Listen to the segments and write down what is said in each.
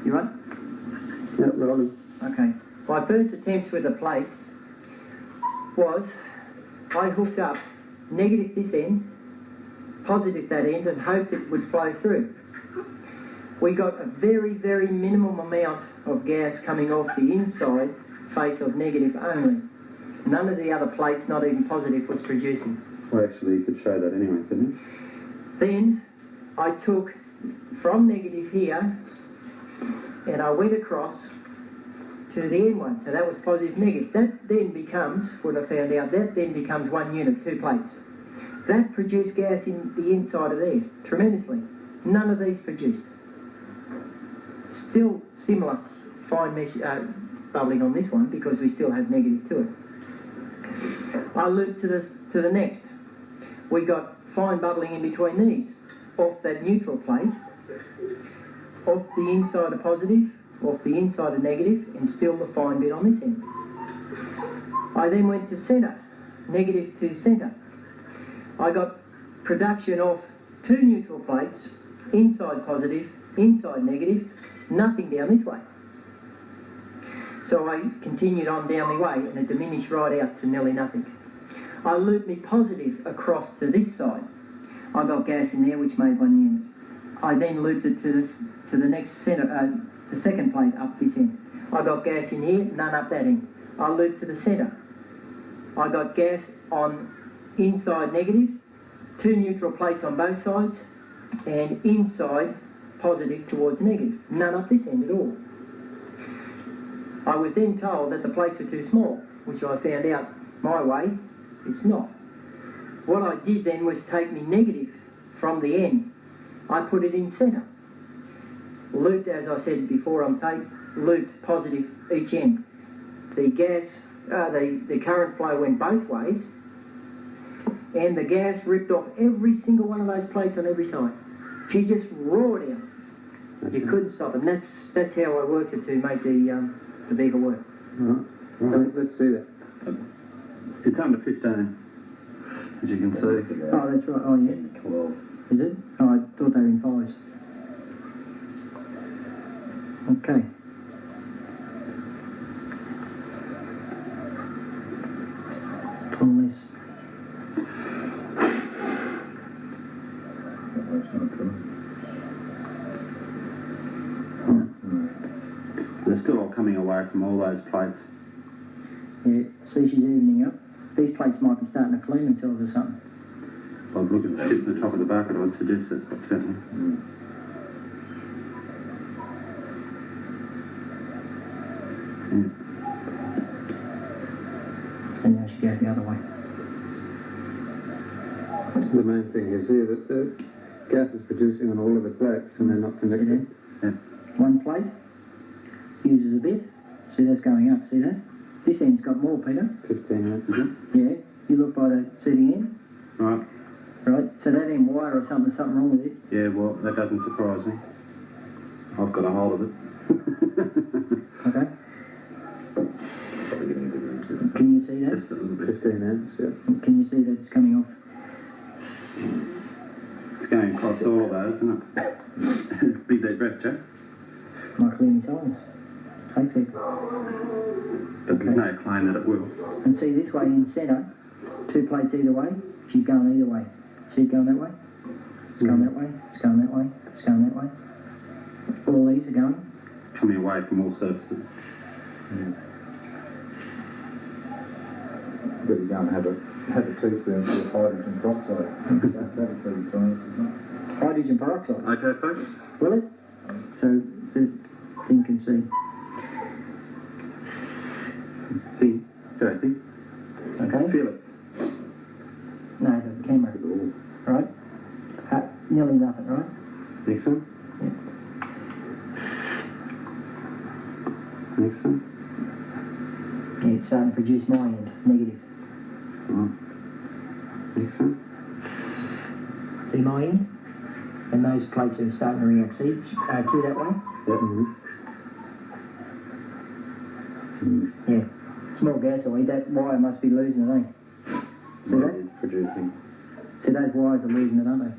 You right? Yep, right. Okay. My first attempts with the plates was I hooked up negative this end, positive that end, and hoped it would flow through. We got a very, very minimum amount of gas coming off the inside face of negative only. None of the other plates, not even positive, was producing. Well, actually, you could show that anyway, couldn't you? Then I took from negative here and I went across to the end one. So that was positive, negative. That then becomes, what I found out, that then becomes 1 unit, 2 plates. That produced gas in the inside of there, tremendously. None of these produced. Still similar fine mesh, bubbling on this one because we still have negative to it. I looped to the next. We got fine bubbling in between these, off that neutral plate, off the inside of positive, off the inside of negative, and still the fine bit on this end. I then went to centre, negative to centre. I got production of 2 neutral plates, inside positive, inside negative, nothing down this way. So I continued on down the way and it diminished right out to nearly nothing. I looped me positive across to this side. I got gas in there which made 1 unit. I then looped it to the next centre, the second plate up this end. I got gas in here, none up that end. I looped to the centre. I got gas on inside negative, 2 neutral plates on both sides, and inside positive towards negative. None up this end at all. I was then told that the plates were too small, which I found out my way, it's not. What I did then was take me negative from the end. I put it in centre. Looped, as I said before on tape, looped positive each end. The gas, the current flow went both ways, and the gas ripped off every single one of those plates on every side. She just roared out. You couldn't stop it. And that's how I worked it to make the beaker work. Right. So let's see that. It's under 15, as you can see. Oh, that's right. Oh, yeah. 12. Is it? Oh, I thought they were in 5s. Okay. Pull this. They're still all coming away from all those plates. Yeah, see, she's evening up. These plates might be starting to clean themselves or something. Well, look at the ship at the top of the bucket, I would suggest that's what's happening. And now she goes the other way. The main thing is here that the gas is producing on all of the plates and they're not connected. Yeah. One plate uses a bit. See, that's going up. See that? This end's got more, Peter. 15, is it? Yeah. You look by the seating end. Right. Right. So that end wire or something, there's something wrong with it. Yeah, well, that doesn't surprise me. I've got a hold of it. Okay. Probably getting a bit into it. Can you see that? Just a little bit. 15 amps, yeah. Can you see that it's coming off? It's going across all of those, isn't it? Big deep breath, Jack. Might clear me silence. Hopefully. But there's no claim that it will. And see this way in centre, 2 plates either way, she's going either way. See it going that way? It's going that way, it's going that way, it's going that way. All these are going. Coming away from all surfaces. But you don't have a teaspoon full of hydrogen peroxide. That'd be science, isn't it? Hydrogen peroxide. Okay, folks? Will it? So the thing can see. Thing. Joking. Okay? Feel it. No, the camera. Right? Nearly nothing, right? Next one. Yeah. Next one. Yeah, it's starting to produce my end, negative. Right. Next one. See my end? And those plates are starting to react. See, two that way? Yep. Yeah. Small gas away. That wire must be losing it, eh? See that? It's producing. See, those wires are losing it, aren't they?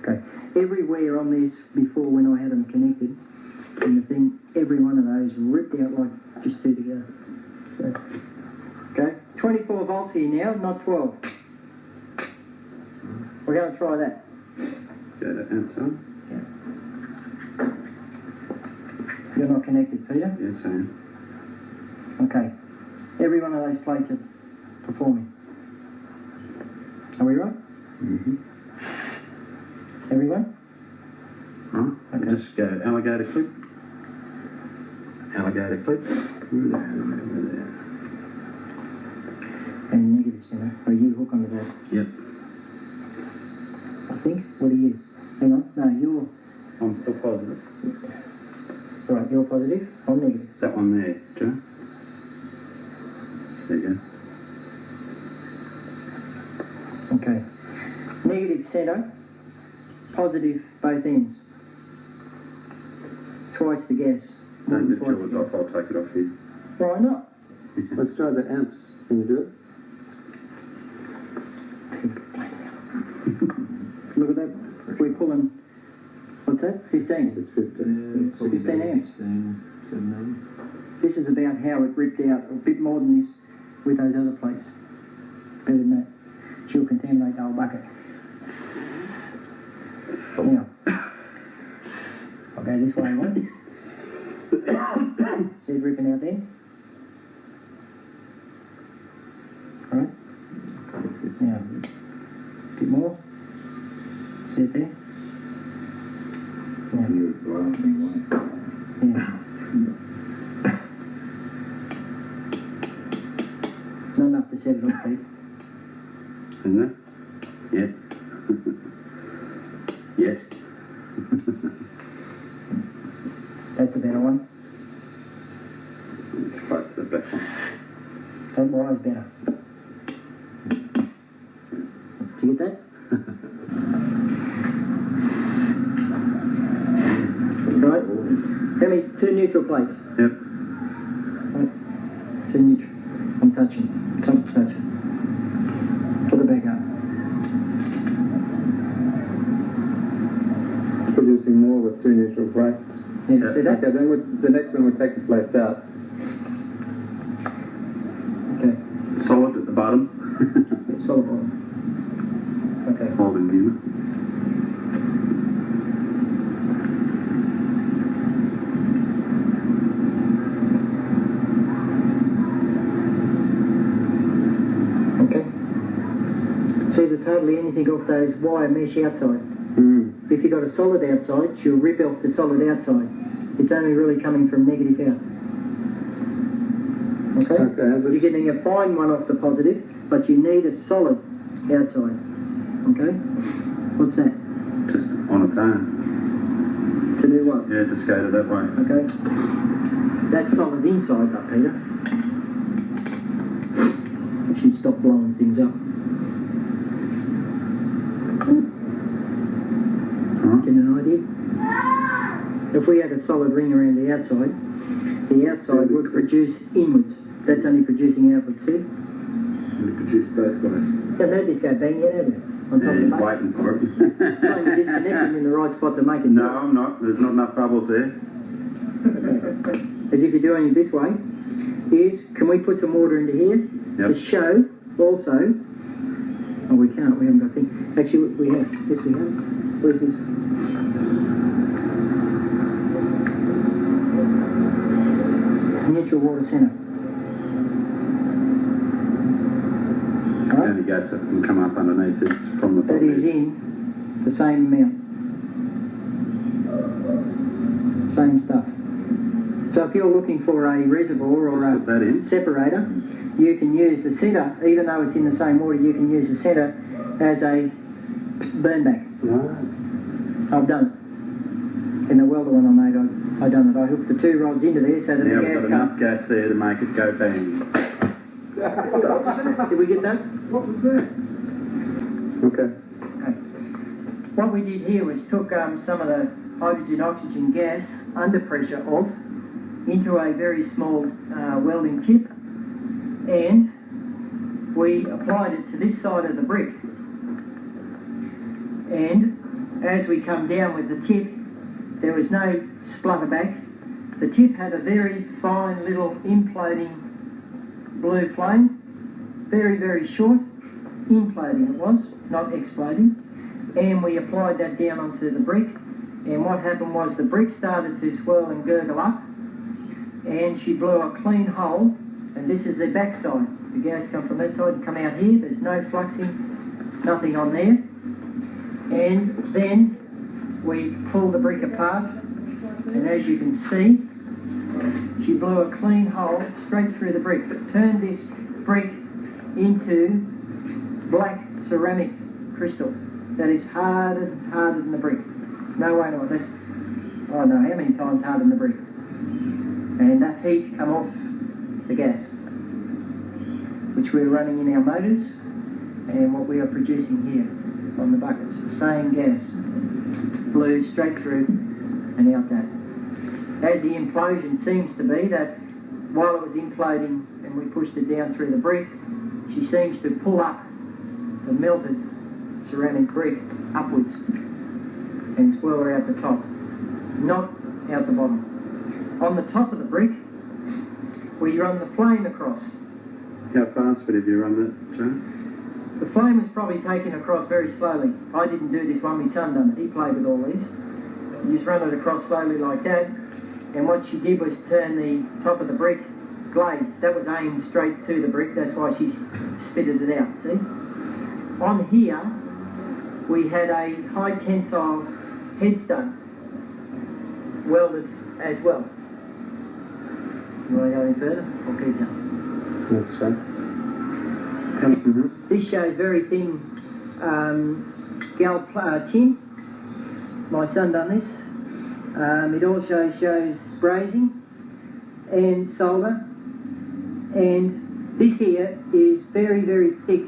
Okay. Everywhere on this, before when I had them connected, and the thing, every one of those ripped out like just two together. So, okay, 24 volts here now, not 12. We're going to try that. Go to answer. You're not connected, Peter? Yes, I am. Okay. Every one of those plates are performing. Are we right? Mm-hmm. Everyone? Right. Okay. Just go alligator clip. Alligator clip. And negative center. Or you hook onto that. Yep. I think. What are you? Hang on. No, you're... I'm still positive. Right, you're positive. I'm negative. That one there, Joe. There you go. Okay. Negative center. Positive both ends. Twice the gas. Don't lift Twice yours the off, gas. I'll take it off here. Why not? Let's try the amps. Can you do it? Look at that. We're pulling, what's that? 15. It's 15. 16 amps. 7, This is about how it ripped out, a bit more than this with those other plates. Better than that. She'll contaminate the whole bucket. Now, I'll go this way one. See it ripping out there? Alright. Now, a bit more. See it there? Yeah. Yeah. Not enough to set it off, Pete. Isn't it? Yet. Yet. That's a better one. It's close to the back one. That wire's better. Do you get that? Right. How many? 2 neutral plates. Yep. Right. 2 neutral. I'm touching. Something's touching. Put it back up. Producing more with 2 neutral plates. Yeah, see that? Okay, then the next one we'll take the plates out. Okay. Solid at the bottom. Solid bottom. Okay. Holding unit. Okay. See, there's hardly anything off those wire mesh outside. If you've got a solid outside, she'll rip off the solid outside. It's only really coming from negative out. Okay? You're getting a fine one off the positive, but you need a solid outside. Okay? What's that? Just on its own. To do what? Yeah, just go to that way. Okay? That's solid inside, but Peter. It should stop blowing things up. Get an idea? If we had a solid ring around the outside would produce inwards. That's only producing outwards, see? We produce both ways. Haven't had this go bang yet, have you? On top Yeah, of the he's mate. waiting for it. Trying to disconnect him in the right spot to make it No, do I'm not. There's not enough bubbles there. it. As if you're doing it this way, is, can we put some water into here to show also, oh we can't, we haven't got a thing. Actually we have, yes we have. Where's this? Neutral water centre. Alright? Only gas that can come up underneath it from the That bottom. is in the same amount. Same stuff. So if you're looking for a reservoir or Put that a in. separator, you can use the centre, even though it's in the same water, you can use the centre as a burn back. I've done it. In the welder one I made, I done it. I hooked the 2 rods into there so that Now the we've gas got enough gas there to make it go bang. Did we get that? What was that? Okay. Okay. What we did here was took some of the hydrogen-oxygen gas under pressure off into a very small welding tip, and we applied it to this side of the brick. And as we come down with the tip, there was no splutter back The tip had a very fine little imploding blue flame, very, very short, imploding it was, not exploding, and we applied that down onto the brick, and what happened was the brick started to swirl and gurgle up, and she blew a clean hole, and this is the back side. The gas come from that side and come out here, there's no fluxing, nothing on there, and then we pulled the brick apart, and as you can see, she blew a clean hole straight through the brick. Turned this brick into black ceramic crystal that is harder than the brick. There's no way to it. That's, I don't know how many times harder than the brick. And that heat come off the gas, which we're running in our motors, and what we are producing here on the buckets. The same gas blew straight through and out that. As the implosion seems to be, that while it was imploding and we pushed it down through the brick, she seems to pull up the melted ceramic brick upwards and swirl her out the top, not out the bottom. On the top of the brick, we run the flame across. How fast would you run that, Joe? The flame was probably taken across very slowly. I didn't do this one, my son done it. He played with all these. You just run it across slowly like that, and what she did was turn the top of the brick glazed. That was aimed straight to the brick, that's why she spitted it out, see? On here, we had a high tensile headstone welded as well. You want to go any further? I'll keep going. That's right. This shows very thin tin. My son done this. It also shows brazing and solder. And this here is very, very thick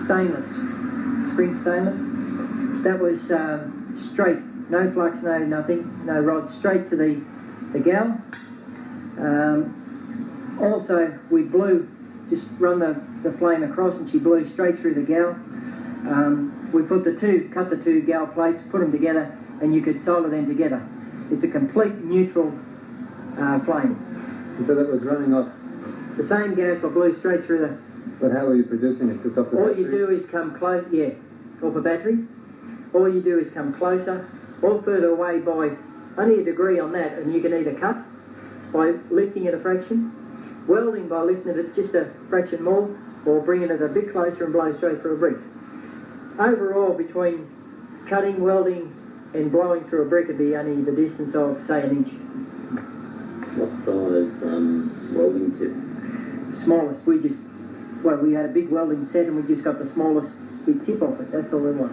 stainless, spring stainless. That was straight, no flux, no nothing, no rods, straight to the gal. Also, we blew, just run the flame across, and she blew straight through the gal. We cut the two gal plates, put them together, and you could solder them together. It's a complete neutral flame. And so that was running off. The same gas will blew straight through the... But how were you producing it? Just off the All battery? you do is come close, yeah, off a battery. All you do is come closer, or further away by only a degree on that, and you can either cut by lifting it a fraction, welding by lifting it just a fraction more, or bringing it a bit closer and blow straight through a brick. Overall, between cutting, welding, and blowing through a brick would be only the distance of, say, an inch. What size welding tip? Smallest, we had a big welding set and we just got the smallest big tip off it, that's all it was.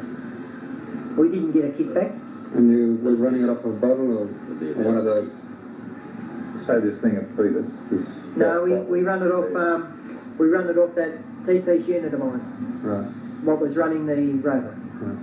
We didn't get a kickback. And you were running it off a bottle or one of those? Say this thing at Peters. No, we run it off that T-piece unit of mine. Right. What was running the rotor. Right.